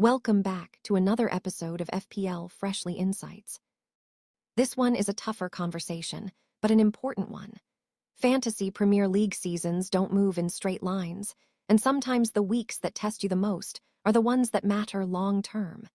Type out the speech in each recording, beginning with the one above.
Welcome back to another episode of FPLFreshly Insights. This one is a tougher conversation, but an important one. Fantasy Premier League seasons don't move in straight lines, and sometimes the weeks that test you the most are the ones that matter long-term.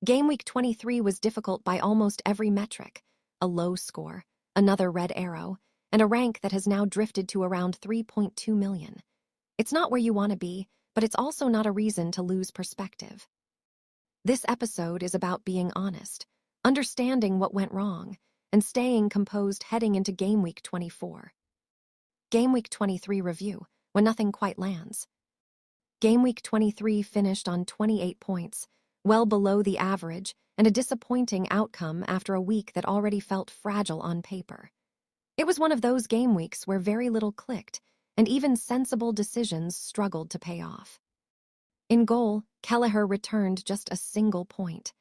Gameweek 23 was difficult by almost every metric: a low score, another red arrow, and a rank that has now drifted to around 3.2 million. It's not where you want to be, but it's also not a reason to lose perspective. This episode is about being honest, understanding what went wrong, and staying composed heading into Gameweek 24. Gameweek 23 review, when nothing quite lands. Gameweek 23 finished on 28 points, well below the average, and a disappointing outcome after a week that already felt fragile on paper. It was one of those game weeks where very little clicked, and even sensible decisions struggled to pay off. In goal, Kelleher returned just a single point.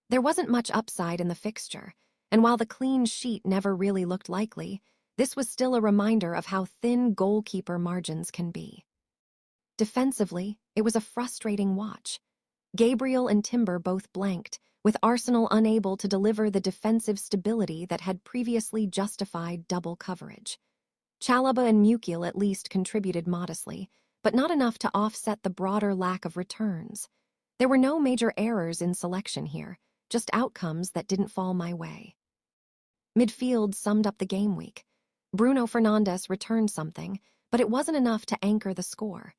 There wasn't much upside in the fixture, and while the clean sheet never really looked likely, this was still a reminder of how thin goalkeeper margins can be. Defensively, it was a frustrating watch. Gabriel and Timber both blanked, with Arsenal unable to deliver the defensive stability that had previously justified double coverage. Chalobah and Mbeumo at least contributed modestly, but not enough to offset the broader lack of returns. There were no major errors in selection here, just outcomes that didn't fall my way. Midfield summed up the game week. Bruno Fernandes returned something, but it wasn't enough to anchor the score.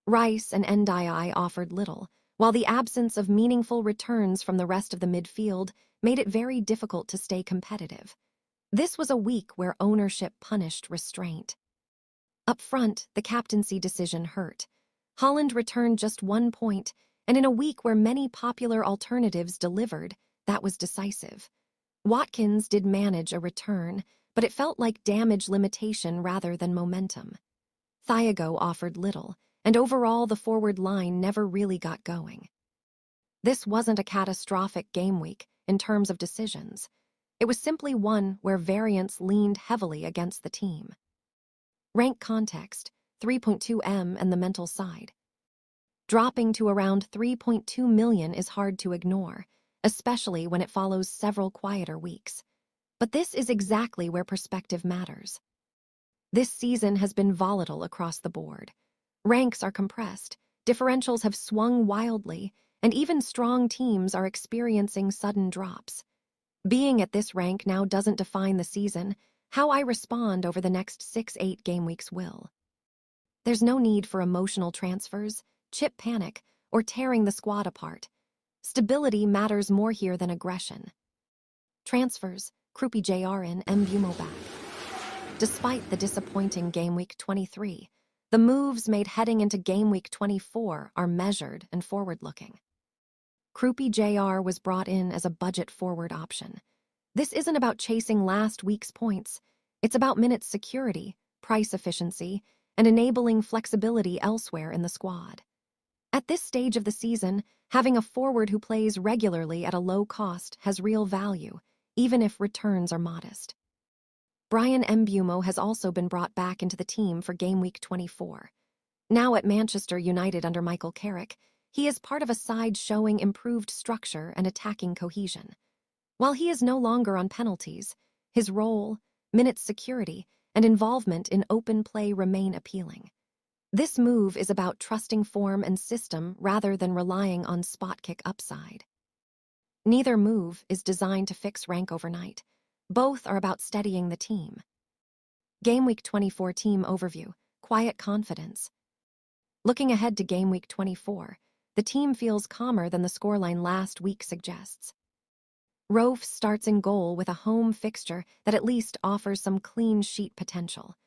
Rice and Ndiaye offered little, while the absence of meaningful returns from the rest of the midfield made it very difficult to stay competitive. This was a week where ownership punished restraint. Up front, the captaincy decision hurt. Haaland returned just 1 point, and in a week where many popular alternatives delivered, that was decisive. Watkins did manage a return, but it felt like damage limitation rather than momentum. Thiago offered little, and overall the forward line never really got going. This wasn't a catastrophic game week in terms of decisions. It was simply one where variance leaned heavily against the team. Rank context, 3.2M and the mental side. Dropping to around 3.2 million is hard to ignore, especially when it follows several quieter weeks. But this is exactly where perspective matters. This season has been volatile across the board. Ranks are compressed, differentials have swung wildly, and even strong teams are experiencing sudden drops. Being at this rank now doesn't define the season. How I respond over the next 6-8 game weeks will. There's no need for emotional transfers, chip panic, or tearing the squad apart. Stability matters more here than aggression. Transfers, Kroupi Jr. and Mbeumo back. Despite the disappointing Gameweek 23, the moves made heading into Gameweek 24 are measured and forward-looking. Kroupi Jr. was brought in as a budget forward option. This isn't about chasing last week's points. It's about minutes security, price efficiency, and enabling flexibility elsewhere in the squad. At this stage of the season, having a forward who plays regularly at a low cost has real value, even if returns are modest. Bryan Mbeumo has also been brought back into the team for Gameweek 24. Now at Manchester United under Michael Carrick, he is part of a side showing improved structure and attacking cohesion. While he is no longer on penalties, his role, minutes security, and involvement in open play remain appealing. This move is about trusting form and system rather than relying on spot kick upside. Neither move is designed to fix rank overnight. Both are about steadying the team. Gameweek 24 team overview, quiet confidence. Looking ahead to Gameweek 24, the team feels calmer than the scoreline last week suggests. Rofe starts in goal with a home fixture that at least offers some clean sheet potential.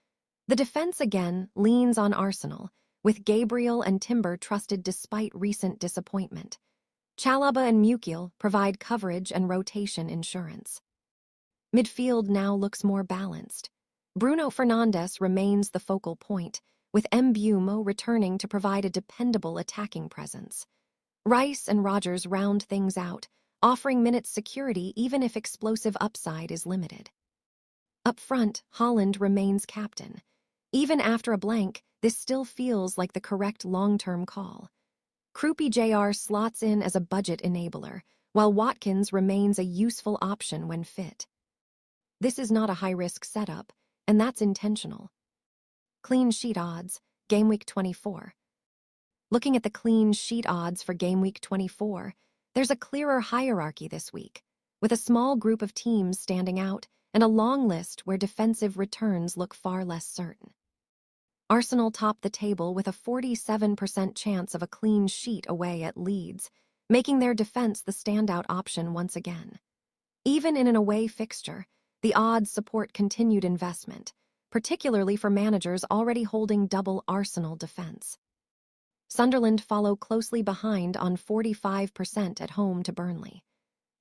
The defense again leans on Arsenal, with Gabriel and Timber trusted despite recent disappointment. Chalobah and Mbeumo provide coverage and rotation insurance. Midfield now looks more balanced. Bruno Fernandes remains the focal point, with Mbeumo returning to provide a dependable attacking presence. Rice and Rodgers round things out, offering minutes security even if explosive upside is limited. Up front, Haaland remains captain. Even after a blank, this still feels like the correct long-term call. Kroupi Jr slots in as a budget enabler, while Watkins remains a useful option when fit. This is not a high-risk setup, and that's intentional. Clean sheet odds, Gameweek 24. Looking at the clean sheet odds for Gameweek 24, there's a clearer hierarchy this week, with a small group of teams standing out and a long list where defensive returns look far less certain. Arsenal topped the table with a 47% chance of a clean sheet away at Leeds, making their defense the standout option once again. Even in an away fixture, the odds support continued investment, particularly for managers already holding double Arsenal defense. Sunderland follow closely behind on 45% at home to Burnley.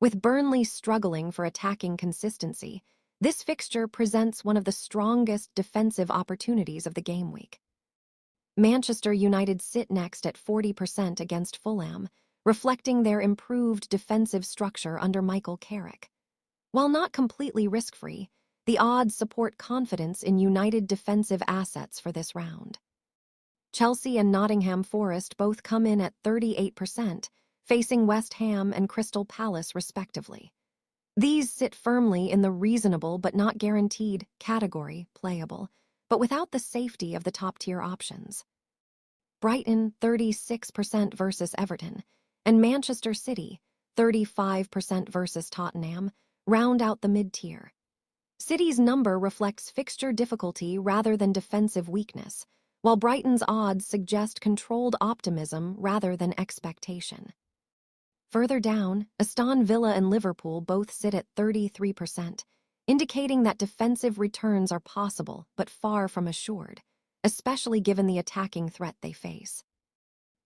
With Burnley struggling for attacking consistency, this fixture presents one of the strongest defensive opportunities of the game week. Manchester United sit next at 40% against Fulham, reflecting their improved defensive structure under Michael Carrick. While not completely risk-free, the odds support confidence in United defensive assets for this round. Chelsea and Nottingham Forest both come in at 38%, facing West Ham and Crystal Palace respectively. These sit firmly in the reasonable but not guaranteed category, playable, but without the safety of the top-tier options. Brighton, 36% versus Everton, and Manchester City, 35% versus Tottenham, round out the mid-tier. City's number reflects fixture difficulty rather than defensive weakness, while Brighton's odds suggest controlled optimism rather than expectation. Further down, Aston Villa and Liverpool both sit at 33%, indicating that defensive returns are possible but far from assured, especially given the attacking threat they face.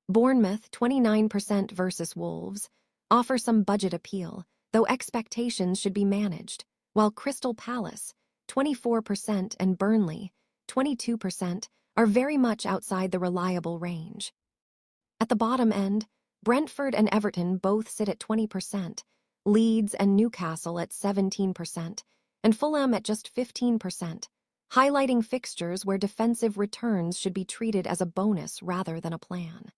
Bournemouth, 29% versus Wolves, offer some budget appeal, though expectations should be managed, while Crystal Palace, 24%, and Burnley, 22%, are very much outside the reliable range. At the bottom end, Brentford and Everton both sit at 20%, Leeds and Newcastle at 17%, and Fulham at just 15%, highlighting fixtures where defensive returns should be treated as a bonus rather than a plan.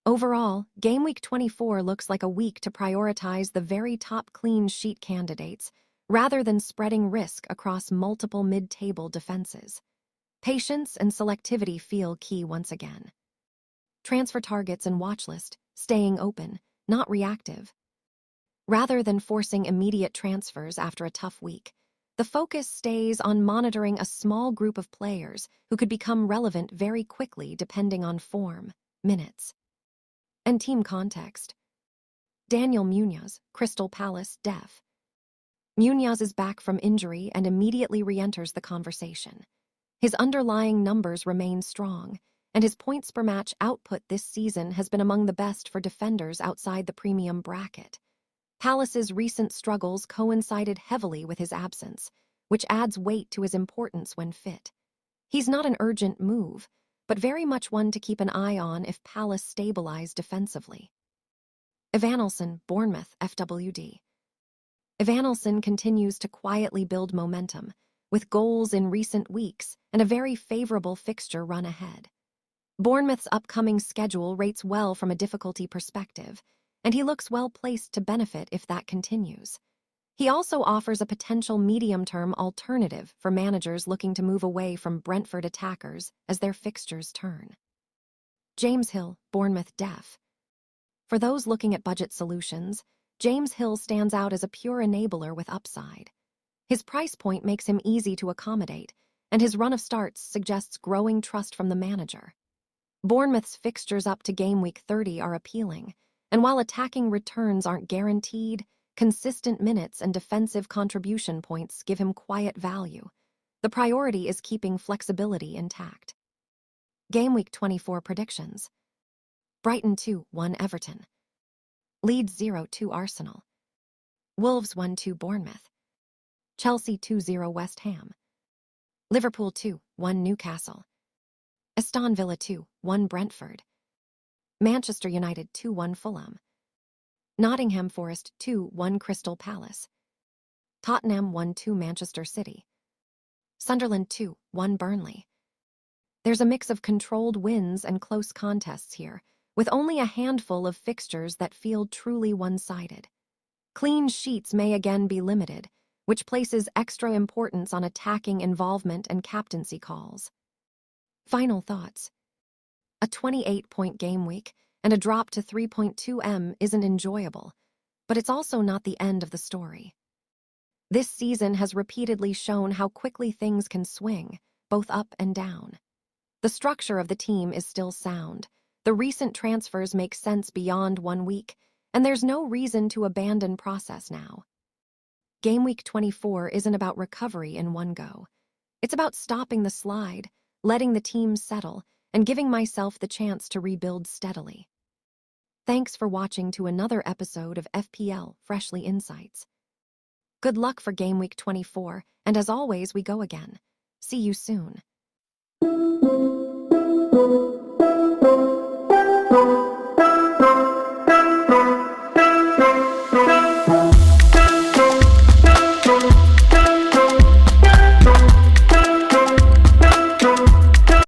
Overall, Gameweek 24 looks like a week to prioritize the very top clean sheet candidates rather than spreading risk across multiple mid-table defenses. Patience and selectivity feel key once again. Transfer targets and watchlist, staying open, not reactive. Rather than forcing immediate transfers after a tough week, the focus stays on monitoring a small group of players who could become relevant very quickly depending on form, minutes, and team context. Daniel Munoz, Crystal Palace, def. Munoz is back from injury and immediately re-enters the conversation. His underlying numbers remain strong, and his points per match output this season has been among the best for defenders outside the premium bracket. Palace's recent struggles coincided heavily with his absence, which adds weight to his importance when fit. He's not an urgent move, but very much one to keep an eye on if Palace stabilize defensively. Evanilson, Bournemouth, FWD. Evanilson continues to quietly build momentum, with goals in recent weeks and a very favorable fixture run ahead. Bournemouth's upcoming schedule rates well from a difficulty perspective, and he looks well placed to benefit if that continues. He also offers a potential medium-term alternative for managers looking to move away from Brentford attackers as their fixtures turn. James Hill, Bournemouth def. For those looking at budget solutions, James Hill stands out as a pure enabler with upside. His price point makes him easy to accommodate, and his run of starts suggests growing trust from the manager. Bournemouth's fixtures up to Gameweek 30 are appealing, and while attacking returns aren't guaranteed, consistent minutes and defensive contribution points give him quiet value. The priority is keeping flexibility intact. Gameweek 24 predictions. Brighton 2-1 Everton. Leeds 0-2 Arsenal. Wolves 1-2 Bournemouth. Chelsea 2-0 West Ham. Liverpool 2-1 Newcastle. Aston Villa 2-1 Brentford. Manchester United 2-1 Fulham. Nottingham Forest 2-1 Crystal Palace. Tottenham 1-2 Manchester City. Sunderland 2-1 Burnley. There's a mix of controlled wins and close contests here, with only a handful of fixtures that feel truly one-sided. Clean sheets may again be limited, which places extra importance on attacking involvement and captaincy calls. Final thoughts. A 28-point game week and a drop to 3.2 M isn't enjoyable, but it's also not the end of the story. This season has repeatedly shown how quickly things can swing, both up and down. The structure of the team is still sound. The recent transfers make sense beyond 1 week, and there's no reason to abandon process now. Game Week 24 isn't about recovery in one go. It's about stopping the slide, letting the team settle, and giving myself the chance to rebuild steadily. Thanks for watching to another episode of FPL Freshly Insights. Good luck for Game Week 24, and as always, we go again. See you soon.